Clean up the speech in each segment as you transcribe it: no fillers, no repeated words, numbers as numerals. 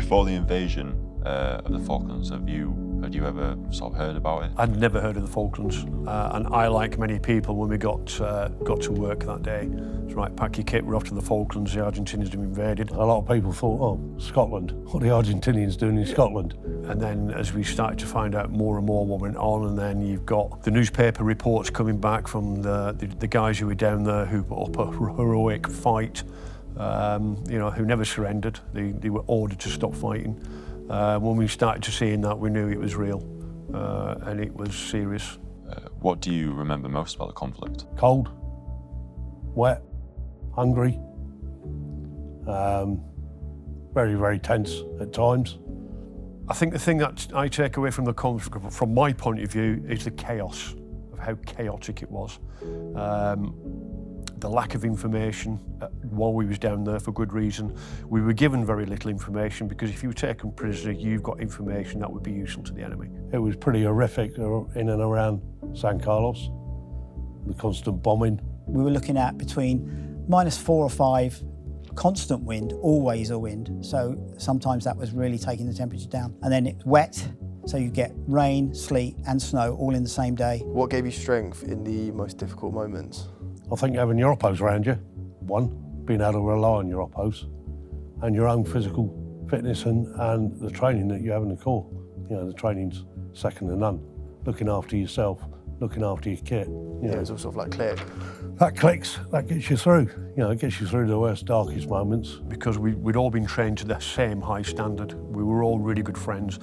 Before the invasion of the Falklands, had you ever sort of heard about it? I'd never heard of the Falklands, and I, like many people, when we got to work that day, it's right, pack your kit, we're off to the Falklands, the Argentinians have invaded. A lot of people thought, oh, Scotland, what are the Argentinians doing in Scotland? And then as we started to find out more and more what went on, and then you've got the newspaper reports coming back from the guys who were down there who put up a heroic fight, who never surrendered. They were ordered to stop fighting. When we started to seeing that, we knew it was real, and it was serious. What do you remember most about the conflict? Cold, wet, hungry, very, very tense at times. I think the thing that I take away from the conflict, from my point of view, is the chaos of how chaotic it was. The lack of information while we was down there for good reason. We were given very little information because if you were taken prisoner, you've got information that would be useful to the enemy. It was pretty horrific in and around San Carlos, the constant bombing. We were looking at between -4 or 5, constant wind, always a wind. So sometimes that was really taking the temperature down. And then it's wet, so you get rain, sleet and snow all in the same day. What gave you strength in the most difficult moments? I think having your oppos around you, one, being able to rely on your oppos, and your own physical fitness and the training that you have in the Corps. You know, the training's second to none. Looking after yourself, looking after your kit. Yeah, it's all sort of like click. That clicks, that gets you through. You know, it gets you through the worst, darkest moments. Because we'd all been trained to the same high standard. We were all really good friends.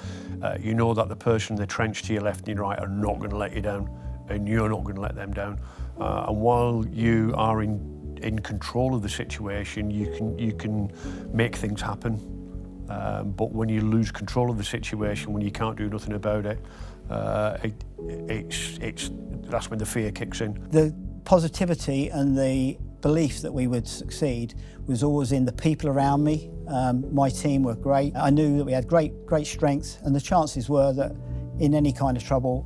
You know that the person in the trench to your left and your right are not going to let you down, and you're not going to let them down. And while you are in control of the situation, you can make things happen. But when you lose control of the situation, when you can't do nothing about it, that's when the fear kicks in. The positivity and the belief that we would succeed was always in the people around me. My team were great. I knew that we had great strength, and the chances were that in any kind of trouble,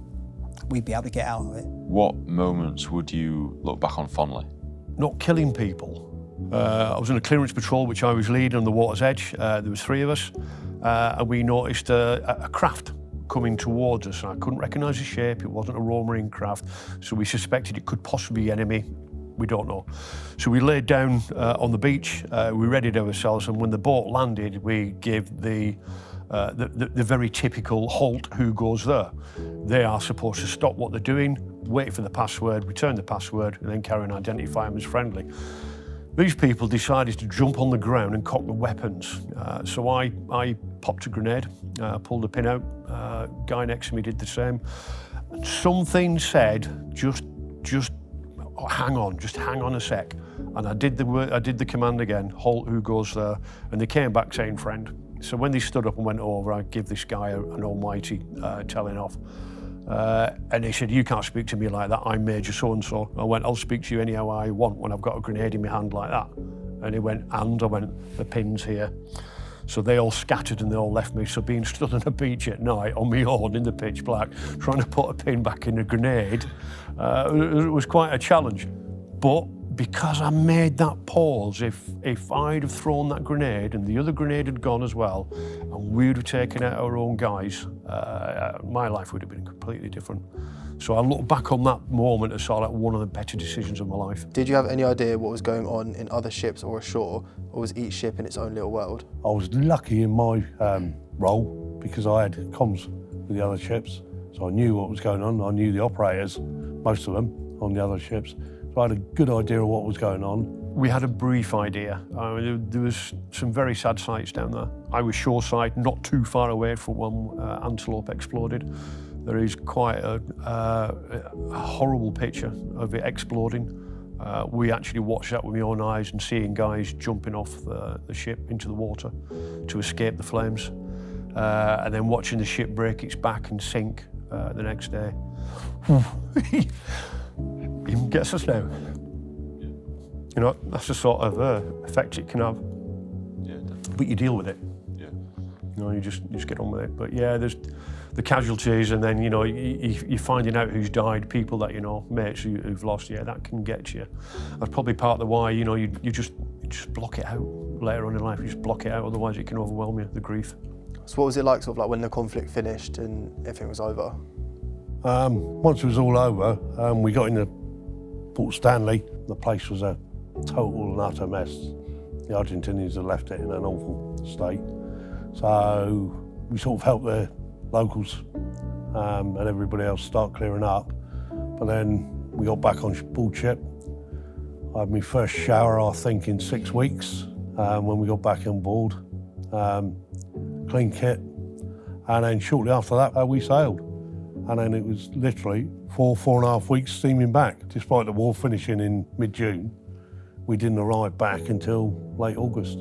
we'd be able to get out of it. What moments would you look back on fondly? Not killing people. I was on a clearance patrol which I was leading on the water's edge. There was 3 of us, and we noticed a craft coming towards us. I couldn't recognise the shape. It wasn't a Royal Marine craft, so we suspected it could possibly be enemy. We don't know. So we laid down on the beach. We readied ourselves, and when the boat landed, we gave the very typical halt, who goes there. They are supposed to stop what they're doing, wait for the password, return the password, and then carry and identify them as friendly. These people decided to jump on the ground and cock the weapons. So I popped a grenade, pulled the pin out. Guy next to me did the same. And something said, just hang on a sec. And I did the command again, halt, who goes there? And they came back saying friend. So when they stood up and went over, I give this guy an almighty telling off. And he said, you can't speak to me like that, I'm Major so-and-so. I went, I'll speak to you anyhow I want when I've got a grenade in my hand like that. And he went, and I went, the pin's here. So they all scattered and they all left me. So being stood on a beach at night on my own in the pitch black, trying to put a pin back in a grenade, it was quite a challenge. But because I made that pause, if I'd have thrown that grenade and the other grenade had gone as well, and we'd have taken out our own guys, my life would have been completely different. So I look back on that moment as sort of like one of the better decisions of my life. Did you have any idea what was going on in other ships or ashore, or was each ship in its own little world? I was lucky in my role because I had comms with the other ships, so I knew what was going on. I knew the operators, most of them, on the other ships. So I had a good idea of what was going on. We had a brief idea. There was some very sad sights down there. I was shoreside, not too far away from when Antelope exploded. There is quite a horrible picture of it exploding. We actually watched that with my own eyes and seeing guys jumping off the ship into the water to escape the flames. And then watching the ship break its back and sink the next day. Even gets us now. You know, that's the sort of effect it can have. Yeah, definitely. But you deal with it. Yeah. You know, you just get on with it. But yeah, there's the casualties, and then, you know, you're finding out who's died, people that, you know, mates who've lost. Yeah, that can get you. That's probably part of the why, you know, you just just block it out. Later on in life, you just block it out, otherwise it can overwhelm you, the grief. So what was it like, sort of like when the conflict finished and everything was over? Once it was all over, we got into Port Stanley. The place was a total and utter mess. The Argentinians had left it in an awful state. So we sort of helped the locals and everybody else start clearing up. But then we got back on board ship. I had my first shower, I think, in 6 weeks when we got back on board. Clean kit. And then shortly after that, we sailed. And then it was literally 4.5 weeks steaming back. Despite the war finishing in mid-June, we didn't arrive back until late August.